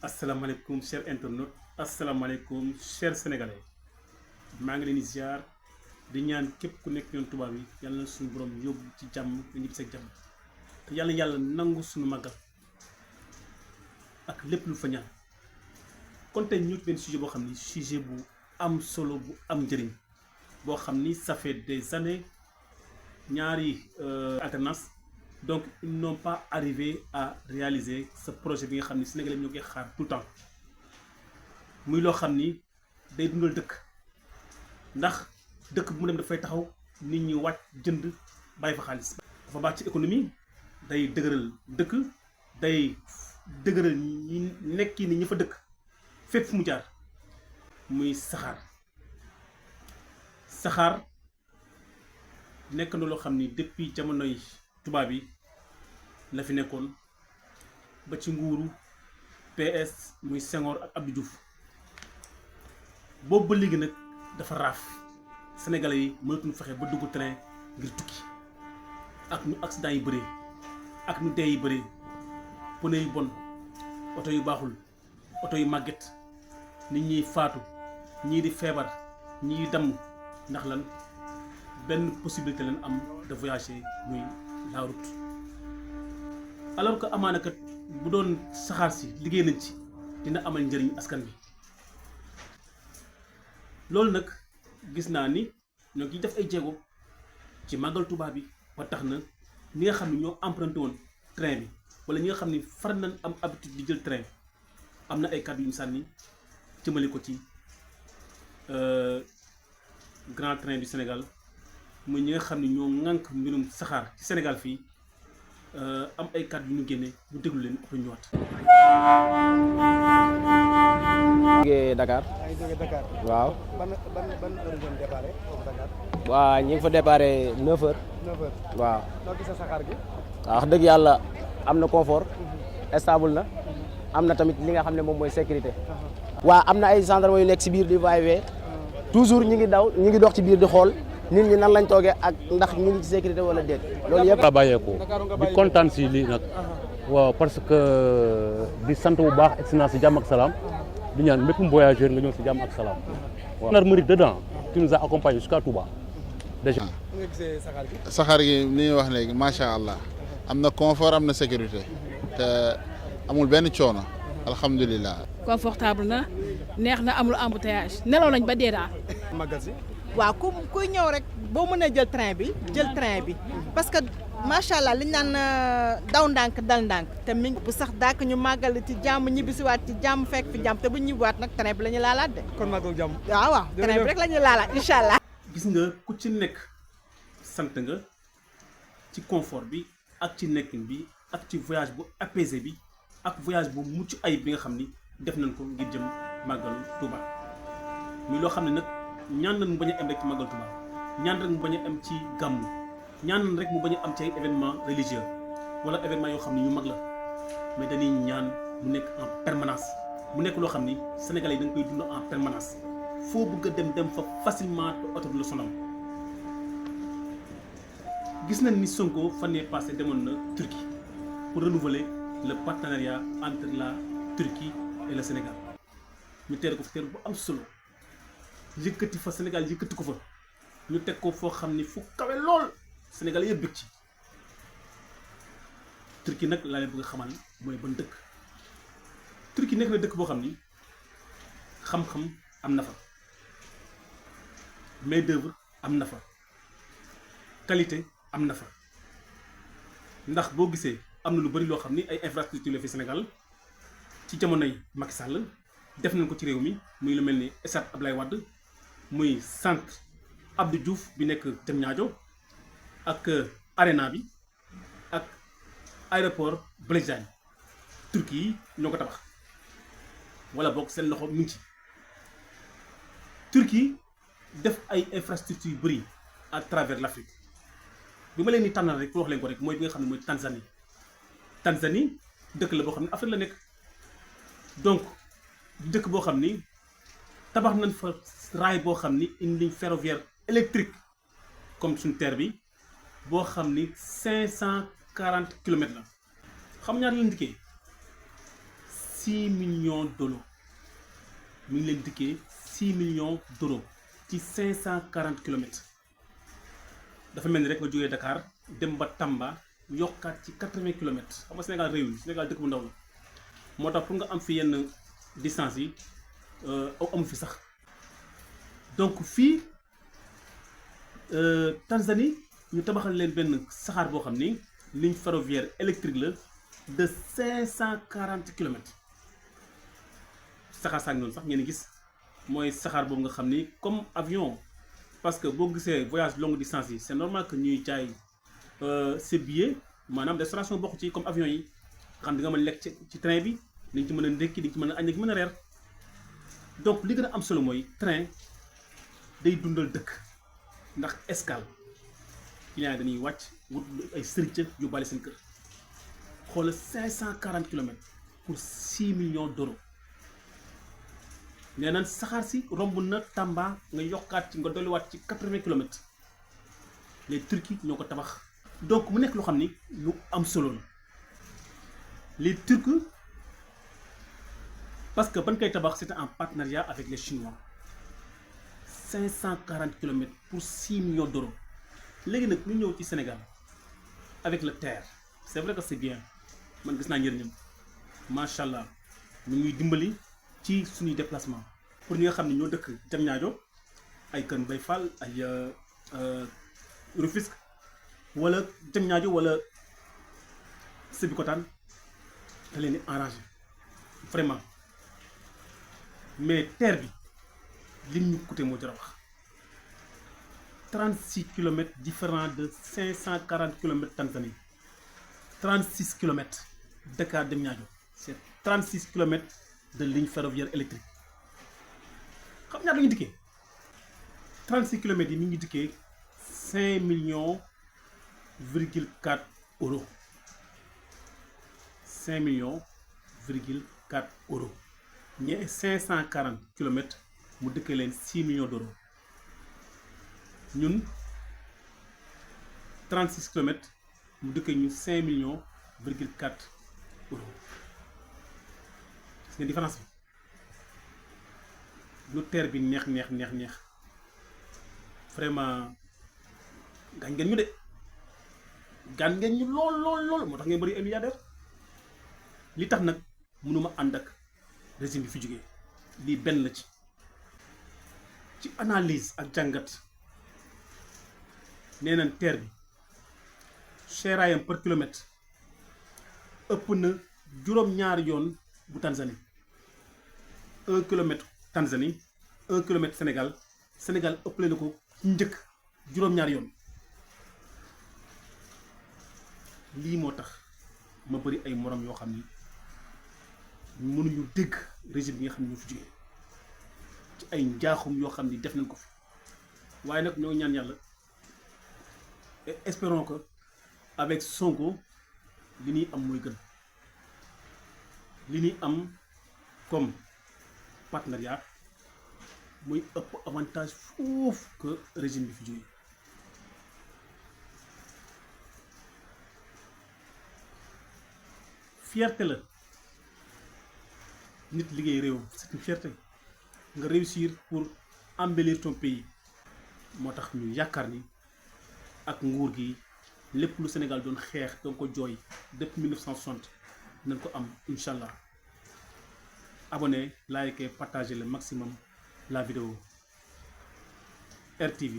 asalaamaaleykum cher internaute asalaamaaleykum cher sénégalais maa ngi leen di ziar di ñaan képp ku nekk yoon tubaab yi yàlla na suñu borom yóbbu ci jàmm nga ñibbi seeg jàmm te yàlla nangu suñu màggal ak lépp lu fa ñaan kon tey ñu benn sujet boo xam ni sujet bu am solo bu am njëriñ boo xam ni ça fait des années ñaari alternance donc ils n'ont pas arrivé à réaliser ce projet bi nga xam ni Sénégalais ñoo koy xaar tout le temps muy loo xam ni day dundal dëkk ndax dëkk bu mu dem dafay taxaw nit ñi wàcc jënd bàyyi fa xaalis. dafa baax ci économie day dëgëral dëkk day dëgëral ñi nekki ni ñi fa dëkk fépp fu mu jaar muy saxaar nekk na loo xam ni depuis jamonoy tubaab yi la fi nekkoon ba ci nguuru PS muy Senghor ak Abdou Diouf boobu ba léegi nag dafa raaf sénégalais yi mënatuñu fexe ba dugg train ngir tukki ak ñu accident yi bëree ak ñu dee yi bëree pneu yu bon oto yu baaxul oto yu màgget nit ñiy faatu ñii di feebar ñii di damm ndax lan benn possibilité leen am de voyager muy la route alors que amaana kat bu doon saxaar si liggéey nañ ci dina amal njëriñ askan bi loolu nag gis naa ni ñoo ngi def ay jéego ci màggal Tuubaa bi ba tax na ñi nga xam ne ñoo emprunté woon train bi wala ñi nga xam ne far nañ am habitude di jël train am na ay kàddu yu ñu sànni jëmale ko ci grand train du Sénégal muy ñi nga xam ne ñoo ŋànk mbirum saxaar ci Sénégal fii am ay kàddu yu ñu génne ñu déglu leen après ñëwaat. jógee Dakar. waaw. ban heure ngeen déparé Dakar. waa ñu ngi fa déparé 9h. 9h. waaw. noo gisee saxaar gi. waaw wax dëgg yàlla am na confort. stable na. am na tamit li nga xam ne moom mooy sécurité. waa am na ay gendarme yu nekk si biir di va-et-vient toujours ñu ngi daw ñu ngi dox ci biir di xool nit ñi nan lañ toogee ak ndax ñu ngi ci sécurité wala déet. loolu yëpp la bàyyeekoo di kontaan si lii nag waaw parce que di sant bu baax excellence si jàmm ak salaam di ñaan mépp voyageur nga ñëw si jàmm ak salaam waaw. gendarmerie dedans tu nous as accompagné jusqu'à Touba déjà. nga gisee saxaar gi. saxaar gi li ñuy wax léegi macha allah am na confort am na sécurité te amul benn coono alhamdulilah. confortable na neex na amul embouteillage nelaw nañ ba dee daal. màggal si. waaw kuy ñëw rek boo mënee jël train bi parce que macha allah liñ naan daw ndànk dal ndànk te mi ngi bu sax dàkk ñu màggal ci jàmm ñibbisiwaat ci jàmm fekk fi jàmm te bu ñibbiwaat nag train bi la ñu laalaat de. kon màggal jàmm. waaw train bi rek la ñuy laalaat incha allah. gis nga ku ci nekk sant nga ci confort bi ak ci nekkin bi ak ci voyage bu apaisé bi ak voyage bu mucc ayib bi nga xam ni def nañ ko ngir jëm màggalu Touba muy loo xam ne nag ñaan nañ mu bañ a am rek ci màggalu Touba ñaan rek mu bañ a am ci gàmmu ñaan nañ rek mu bañ a am ci ay événement religieux wala événement yoo xam ne yu mag la mais dañuy ñaan mu nekk en permanence mu nekk loo xam ni sénégalais yi dañ koy dund en permanence foo bëgg a dem fa facilement te oto du la sonal. gis nañ ni Sonko fan yee passé demoon na Turquie pour renouveler le partenariat entre la Turquie et le Sénégal ñu teer ko fa teer bu am solo yëkkati fa Sénégal yëkkati ko fa ñu teg ko foo xam ni fu kawe lool Sénégal yëpp bëgg ci Turquie nag laa leen bëgg a xamal mooy ban dëkk Turquie nekk na dëkk boo xam ni xam-xam am na fa main d'œuvre am na fa qualité am na fa ndax boo gisee am na lu bari loo xam ni ay infrastructure la fi Sénégal ci jamonoy Macky Sall def nañ ko ci réew mi muy lu mel ni stade Abdoulaye Wade muy centre Abdou Diouf bi nekk Diamniadio ak arena bi ak aéroport Blaise Diagne Turquie yi ñoo ko tabax wala boog seen loxo mi ngi ci Turquie def ay infrastructure yu bëri à travers l'Afrique bi ma leen di tànnal rek pour wax leen ko rek mooy bi nga xam ne mooy Tanzanie dëkk la boo xam ne Afrique la nekk donc dëkk boo xam ni tabax nañ fa raay boo xam ni une ligne ferroviaire électrique comme suñu terre bi boo xam ni 540 kilomètres la xam ñaar la ndikkee 6 millions d'euros mi ngi leen dikkee 6 millions d'euros ci 540 kilomètres dafa mel ni rek nga jógee Dakar dem ba Tamba yokkaat ci 80 kilomètres xam nga Sénégal réew mi Sénégal dëkk bu ndaw la moo tax pour nga am fi yenn distance yi amu fi sax donc fii Tanzanie ñu tabaxal leen benn saxaar boo xam ni ligne ferroviaire électrique la de 540 kilomètres saxaar saa ngi noonu sax ngeen gis mooy saxaar boobu nga xam ni comme avion parce que boo gisee voyage longue distance yi c'est normal que ñuy jaay ces billets maanaam restauration bokk ci comme avion yi xam di nga mën lekk ci train bi di nga ci mën a ndékki di nga ci mën a añ di nga ci mën a reer donc li gën a am solo mooy train day dundal dëkk ndax escale client dañuy wàcc wut ay sëricë yóbbaale seen kër xoolal 540 kilomètres pour 6 millions d'euros nee naan saxaar si romb na Tamba nga yokkaat ci nga dolliwaat ci 80 kilomètres les Turcs ñoo ko tabax donc mu nekk loo xam ni lu am solo la les Turcs parce que ban koy tabax c'était en partenariat avec les Chinois 540 kilomètres pour 6 millions d'euros léegi nag ñu ñëw ci Sénégal avec le TER c'est vrai que c'est bien man gis naa njëriñam macha allah ñu ngi dimbali ci suñuy déplacement pour ñi nga xam ne ñoo dëkk Diamniadio ay Kër Mbaye Fall ay Rufisque wala Diamniadio wala Sébikotane da leen di arrangé vraiment mais TER bi lim ñu coûté moo jar a wax 36 kilomètres différents de 540 kilomètres Tanzanie 36 kilomètres Dakar Diamniadio c'est 36 kilomètres de ligne ferroviaire électrique xam ñaata la ñu dikkee 36 kilomètres yi mi ngi dikkee 5 millions virgule 4 euros 5 millions virgule 4 euros ñe 540 kilomètres mu dëkkee leen 6 millions d'euros ñun 36 kilomètres mu dëkkee ñu 5 millions virgule 4 euros gis nga différence bi lu TER bi neex vraiment gaañ ngeen ñu de gaañ ngeen ñu lool moo tax ngeen bëri ay milliardaire li tax nag mënuma ànd ak régime bi fi jógee lii benn la ci analyse ak jàngat nee nañ TER bi seeraayam par kilomètre ëpp na juróom-ñaari yoon bu Tanzanie 1 kilomètre Tanzanie 1 kilomètre Sénégal ëppale na ko njëkk juróom-ñaari yoon lii moo tax ma bëri ay morom yoo xam ni mënuñu dégg régime bi nga xam ne ñoo fi jógee ci ay njaaxum yoo xam ni def nañ ko fi waaye nag ñoo ñaan yàlla et espérons que avec Sonko li ñuy am mooy gën li ñuy am comme partenariat muy ëpp avantage foofu que régime bi fi jógee fierté la nit liggéey réew c'est une fierté nga réussir pour embellir ton pays moo tax ñu yaakaar ni ak nguur gi lépp lu Sénégal doon xeex doon ko jooy depuis 1960 nañ ko am incha allah abonné like partager le maximum la vidéo RTV